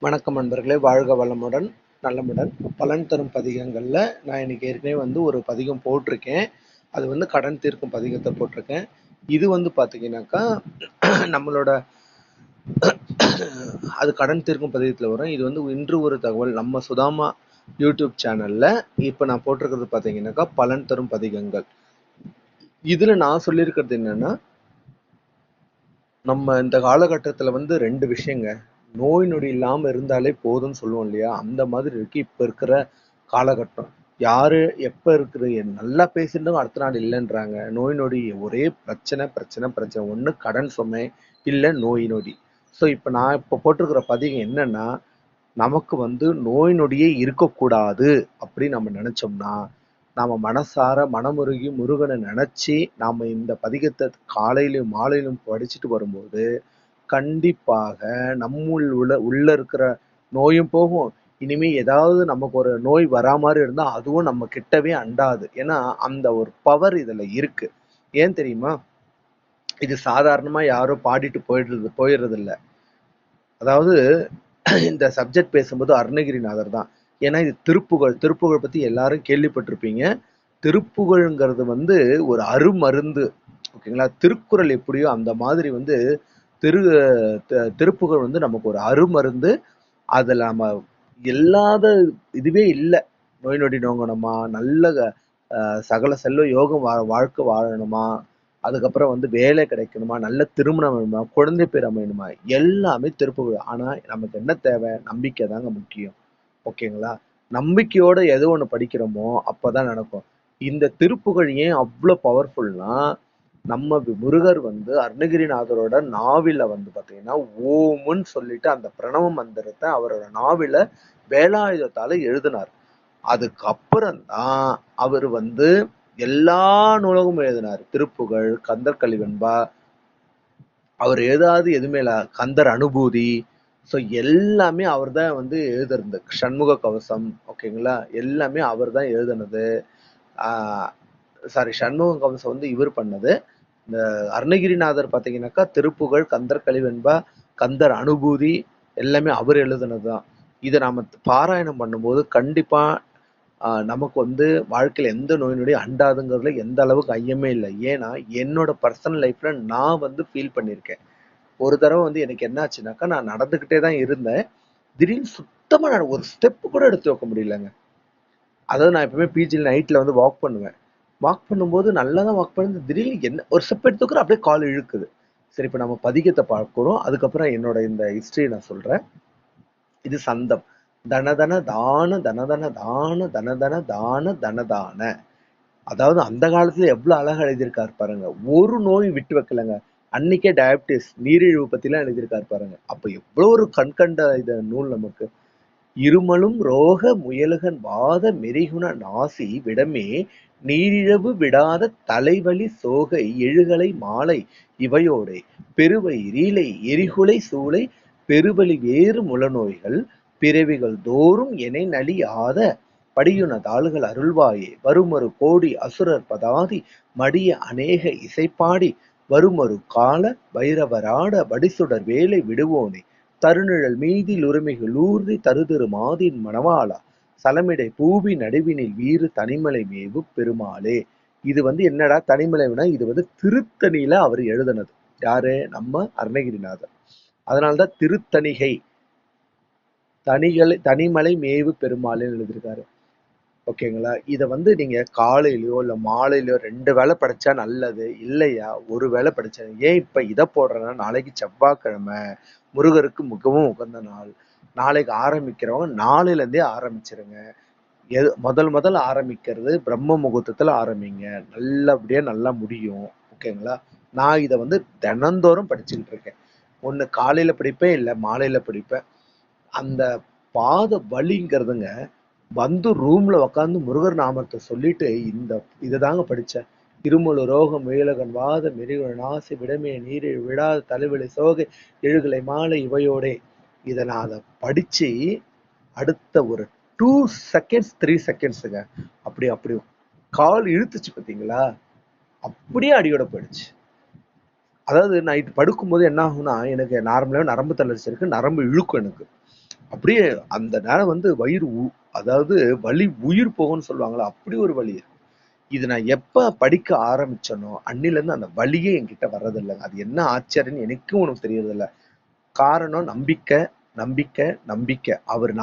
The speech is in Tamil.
வணக்கம் நண்பர்களே, வாழ்க வளமுடன் நலமுடன். பலன் தரும் பதிகங்களில் நான் இன்னைக்கு ஏற்கனவே ஒரு பதிகம் போட்டிருக்கேன். அது கடன் தீர்க்கும் பதிகத்தை போட்டிருக்கேன். இது பார்த்தீங்கன்னாக்கா நம்மளோட அது கடன் தீர்க்கும் பதிகத்தில் வரும். இது இன்று ஒரு தகவல் நம்ம சுதாமா யூடியூப் சேனலில் இப்போ நான் போட்டிருக்கிறது பார்த்தீங்கன்னாக்கா பலன் தரும் பதிகங்கள். இதில் நான் சொல்லியிருக்கிறது என்னன்னா, நம்ம இந்த காலகட்டத்தில் ரெண்டு விஷயங்க. நோய் நொடி இல்லாம இருந்தாலே போதும்னு சொல்லுவோம் இல்லையா? அந்த மாதிரி இருக்கு இப்ப இருக்கிற காலகட்டம். யாரு எப்ப இருக்குது நல்லா பேசியிருந்தவங்க அடுத்த நாள் இல்லைன்றாங்க. நோய் நொடி ஒரே பிரச்சனை பிரச்சனை பிரச்சனை. ஒண்ணு கடன் சுமை, இல்ல நோய் நொடி. ஸோ இப்ப நான் இப்ப போட்டிருக்கிற பதிவு என்னன்னா, நமக்கு நோய் நொடியே இருக்கக்கூடாது அப்படின்னு நம்ம நினைச்சோம்னா, நாம மனசார மனமுருகி முருகனை நினைச்சு நாம இந்த பதிகத்தை காலையிலும் மாலையிலும் படிச்சுட்டு வரும்போது கண்டிப்பாக உள்ள இருக்கிற நோயும் போகும். இனிமே ஏதாவது நமக்கு ஒரு நோய் வரா மாதிரி இருந்தா அதுவும் நம்ம கிட்டவே அண்டாது. ஏன்னா அந்த ஒரு பவர் இதுல இருக்கு. ஏன் தெரியுமா? இது சாதாரணமா யாரும் பாடிட்டு போயிடுறது இல்ல. அதாவது இந்த சப்ஜெக்ட் பேசும்போது அருணகிரிநாதர் தான். ஏன்னா இது திருப்புகழ் பத்தி எல்லாரும் கேள்விப்பட்டிருப்பீங்க. திருப்புகழ்ங்கிறது ஒரு அருமருந்து. ஓகேங்களா? திருக்குறள் எப்படியோ அந்த மாதிரி திரு திருப்புகழ் நமக்கு ஒரு அருமருந்து. அதுல நம்ம இல்லாத இதுவே இல்லை. நோய் நொடி நோங்கணுமா, நல்ல சகல செல்வ யோகம் வாழ்க்கை வாழணுமா, அதுக்கப்புறம் வேலை கிடைக்கணுமா, நல்ல திருமணம் வேணுமா, குழந்தை பேர் அமையணுமா, எல்லாமே திருப்புகழ். ஆனா நமக்கு என்ன தேவை? நம்பிக்கை தாங்க முக்கியம். ஓகேங்களா? நம்பிக்கையோட எது ஒண்ணு படிக்கிறோமோ அப்பதான் நடக்கும். இந்த திருப்புகழ் ஏன் அவ்வளவு பவர்ஃபுல்னா, நம்ம முருகர் அருணகிரிநாதரோட நாவில பாத்தீங்கன்னா ஓமுன்னு சொல்லிட்டு அந்த பிரணவ மந்திரத்தை அவரோட நாவில வேலாயுதத்தால எழுதினார். அதுக்கப்புறம் தான் அவர் எல்லா நூலகமும் எழுதினார். திருப்புகழ், கந்தர் கலிவெண்பா, அவர் எழுதாது எதுவுமே இல்ல. கந்தர் அனுபூதி. ஸோ எல்லாமே அவர் தான் எழுதுறது. சண்முக கவசம், ஓகேங்களா? எல்லாமே அவர் தான் எழுதுனது. சாரி, சண்முக கவசம் இவர் பண்ணது. இந்த அருணகிரிநாதர் பார்த்தீங்கன்னாக்கா திருப்புகழ், கந்தர் கலிவெண்பா, கந்தர் அனுபூதி எல்லாமே அவர் எழுதுனதுதான். இதை நாம பாராயணம் பண்ணும்போது கண்டிப்பா நமக்கு வாழ்க்கையில எந்த நோய் நொடி அண்டாதுங்கிறதுல எந்த அளவுக்கு ஐயமே இல்லை. ஏன்னா என்னோட பர்சனல் லைஃப்ல நான் ஃபீல் பண்ணியிருக்கேன். ஒரு தடவை எனக்கு என்ன ஆச்சுனாக்கா, நான் நடந்துகிட்டே தான் இருந்தேன். திடீர்னு சுத்தமா ஒரு ஸ்டெப் கூட எடுத்து வைக்க முடியலங்க. அதாவது நான் எப்பவுமே பிஜியில் நைட்ல வாக் பண்ணுவேன். வாக் பண்ணும்போது நல்லா தான் வாக் பண்ணி திடீர்னு என்ன ஒரு ஸ்டெப் எடுத்துக்கிறோம், அப்படியே கால் இழுக்குது. சரி, இப்ப நம்ம பதிகத்தை பார்க்கிறோம். அதுக்கப்புறம் என்னோட இந்த ஹிஸ்டரியை நான் சொல்றேன். இது சந்தம். தனதன தான தனதன தான தனதன தான தனதான. அதாவது அந்த காலத்துல எவ்வளவு அழகா எழுதியிருக்காரு பாருங்க. ஒரு நோய் விட்டு வைக்கலங்க. அன்னைக்கே டயபிட்டிஸ், நீரிழிவு பத்தி எல்லாம் எழுதியிருக்காரு பாருங்க. அப்ப எவ்வளவு ஒரு கண்கண்ட இது நூல் நமக்கு. இருமலும் ரோக முயலுகன் வாத மெரிகுண நாசி விடமே நீரிழவு விடாத தலைவலி சோகை எழுகலை மாலை இவையோடே பெருவை ரீலை எரிகுலை சூளை பெருவலி வேறு முளநோய்கள் பிறவிகள் தோறும் எனை நலி ஆத படியுன தாள்கள் அருள்வாயே வருமொரு கோடி அசுரர் பதாதி மடிய அநேக இசைப்பாடி வருமொரு கால வைரவராட வடிசுடர் வேலை விடுவோனே தருநிழல் மீதில் உரிமைகள் ஊர்தி தருதிரு மாதின் மணவாளா சலமிடை பூவி நடுவினில் வீறு தனிமலை மேவு பெருமாளே. இது என்னடா தனிமலைனா, இது திருத்தணியில அவர் எழுதினது. யாரு? நம்ம அருணகிரிநாதர். அதனால்தான் திருத்தணிகை, தனிமலை மேவு பெருமாள்னு எழுதியிருக்காரு. ஓகேங்களா? இதை நீங்க காலையிலயோ இல்ல மாலையிலயோ 2 வேளை படிச்சா நல்லது. இல்லையா ஒரு வேளை படிச்சா. ஏன் இப்ப இதை போடுறேன்னா, நாளைக்கு செவ்வாய்க்கிழமை, முருகருக்கு மிகவும் உகந்த நாள். நாளைக்கு ஆரம்பிக்கிறவங்க நாளையில இருந்தே ஆரம்பிச்சிருங்க. முதல் ஆரம்பிக்கிறது பிரம்ம முகூர்த்தத்துல ஆரம்பிங்க. நல்லபடியா நல்லா முடியும். ஓகேங்களா? நான் இதை தினந்தோறும் படிச்சுக்கிட்டு இருக்கேன். ஒண்ணு காலையில படிப்பேன், இல்ல மாலையில படிப்பேன். அந்த பாத வலிங்கிறதுங்க ரூம்ல உக்காந்து முருகர் நாமத்தை சொல்லிட்டு இதை தாங்க படிச்சேன். இருமலு ரோகம் முயலகன் வாத மெரிகுண நாசி விடமே நீரில் விடாத தலைவலி சோகை எழுகலை மாலை இவையோடே. இதை நான் அதை படிச்சு அடுத்த ஒரு 2 செகண்ட்ஸ் 3 செகண்ட்ஸுங்க அப்படி அப்படி கால் இழுத்துச்சு பார்த்தீங்களா? அப்படியே அடியோட போயிடுச்சு. அதாவது நைட் படுக்கும்போது என்ன ஆகும்னா, எனக்கு நார்மலாவே நரம்பு தளர்ச்சி இருக்கு. நரம்பு இழுக்கும் எனக்கு. அப்படியே அந்த நேரம் வந்து அதாவது வலி உயிர் போகும்னு சொல்லுவாங்களா, அப்படி ஒரு வலி. இது நான் எப்ப படிக்க ஆரம்பிச்சேனோ அன்னில இருந்து அந்த வலியே என்கிட்ட வர்றதில்லைங்க. அது என்ன ஆச்சரியன்னு எனக்கும் உனக்கு தெரியறதில்ல. காரணம் நம்பிக்கை, நம்பிக்கை, நம்பிக்கை. அவர்